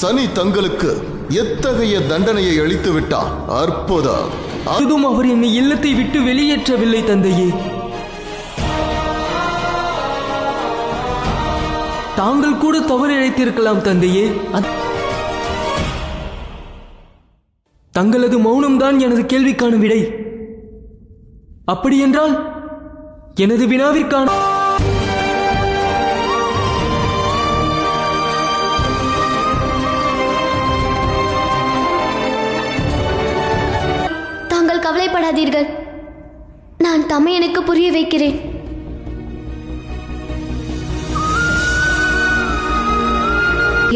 சனி தங்களுக்கு எத்தகைய தண்டனையை அளித்து விட்டார். அற்புதம். அதுவும் அவர் என்னை இல்லத்தை விட்டு வெளியேற்றவில்லை தந்தையே. தாங்கள் கூட தவறு இழைத்திருக்கலாம் தந்தையே. தங்களது மௌனம்தான் எனது கேள்விக்கான விடை. அப்படியென்றால் எனது வினாவிற்கான தாங்கள் கவலைப்படாதீர்கள். நான் தமையனுக்கு புரிய வைக்கிறேன்.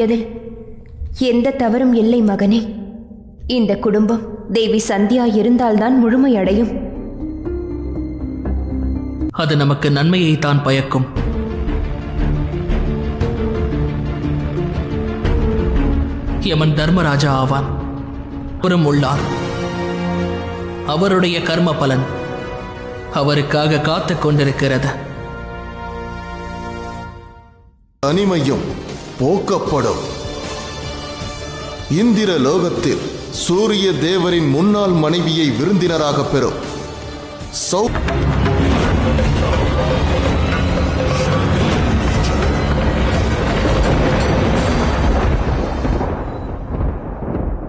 எதில் எந்த தவறும் இல்லை மகனே. இந்த குடும்பம் தேவி சந்தியா இருந்தால்தான் முழுமையடையும். அது நமக்கு நன்மையை தான் பயக்கும். யமன் தர்மராஜா ஆவான், புறம் உள்ளார். அவருடைய கர்ம பலன் அவருக்காக காத்துக் கொண்டிருக்கிறது. தனிமையும் போக்கப்படும். இந்திர லோகத்தில் சூரிய தேவரின் முன்னாள் மனைவியை விருந்தினராக பெறும்